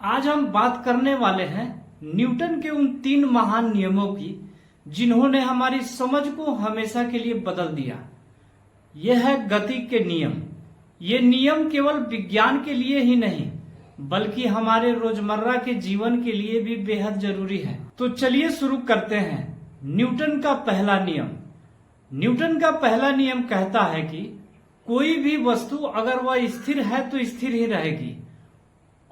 आज हम बात करने वाले हैं न्यूटन के उन 3 महान नियमों की जिन्होंने हमारी समझ को हमेशा के लिए बदल दिया। यह है गति के नियम। ये नियम केवल विज्ञान के लिए ही नहीं बल्कि हमारे रोजमर्रा के जीवन के लिए भी बेहद जरूरी है। तो चलिए शुरू करते हैं। न्यूटन का पहला नियम। न्यूटन का पहला नियम कहता है कि कोई भी वस्तु अगर वह स्थिर है तो स्थिर ही रहेगी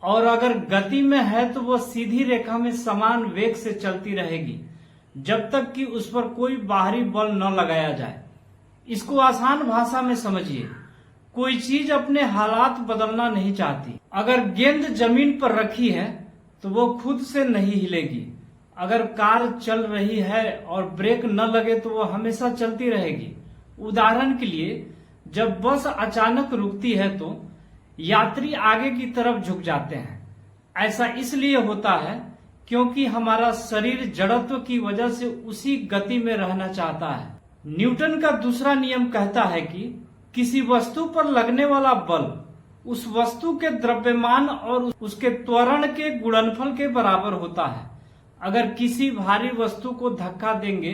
और अगर गति में है तो वह सीधी रेखा में समान वेग से चलती रहेगी जब तक कि उस पर कोई बाहरी बल न लगाया जाए। इसको आसान भाषा में समझिए। कोई चीज अपने हालात बदलना नहीं चाहती। अगर गेंद जमीन पर रखी है तो वो खुद से नहीं हिलेगी। अगर कार चल रही है और ब्रेक न लगे तो वो हमेशा चलती रहेगी। उदाहरण के लिए जब बस अचानक रुकती है तो यात्री आगे की तरफ झुक जाते हैं। ऐसा इसलिए होता है क्योंकि हमारा शरीर जड़त्व की वजह से उसी गति में रहना चाहता है। न्यूटन का दूसरा नियम कहता है कि किसी वस्तु पर लगने वाला बल उस वस्तु के द्रव्यमान और उसके त्वरण के गुणनफल के बराबर होता है। अगर किसी भारी वस्तु को धक्का देंगे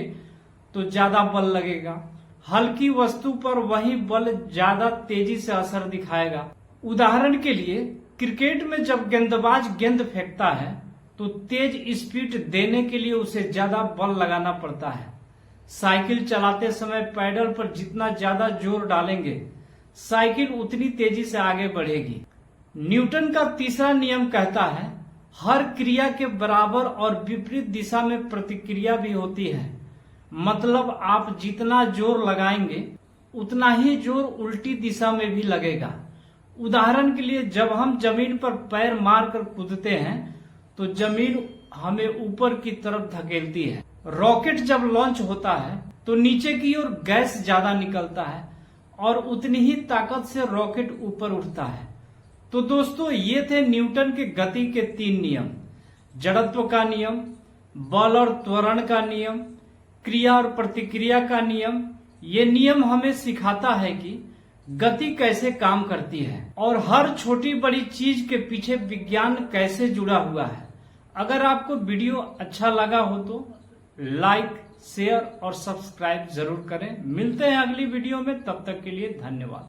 तो ज्यादा बल लगेगा। हल्की वस्तु पर वही बल ज्यादा तेजी से असर दिखाएगा। उदाहरण के लिए क्रिकेट में जब गेंदबाज गेंद फेंकता है तो तेज स्पीड देने के लिए उसे ज्यादा बल लगाना पड़ता है। साइकिल चलाते समय पैडल पर जितना ज्यादा जोर डालेंगे साइकिल उतनी तेजी से आगे बढ़ेगी। न्यूटन का तीसरा नियम कहता है हर क्रिया के बराबर और विपरीत दिशा में प्रतिक्रिया भी होती है। मतलब आप जितना जोर लगाएंगे उतना ही जोर उल्टी दिशा में भी लगेगा। उदाहरण के लिए जब हम जमीन पर पैर मारकर कूदते हैं तो जमीन हमें ऊपर की तरफ धकेलती है। रॉकेट जब लॉन्च होता है तो नीचे की ओर गैस ज्यादा निकलता है और उतनी ही ताकत से रॉकेट ऊपर उठता है। तो दोस्तों ये थे न्यूटन के गति के 3 नियम। जड़त्व का नियम, बल और त्वरण का नियम, क्रिया और प्रतिक्रिया का नियम। ये नियम हमें सिखाता है कि गति कैसे काम करती है और हर छोटी बड़ी चीज के पीछे विज्ञान कैसे जुड़ा हुआ है। अगर आपको वीडियो अच्छा लगा हो तो लाइक, शेयर और सब्सक्राइब जरूर करें। मिलते हैं अगली वीडियो में, तब तक के लिए धन्यवाद।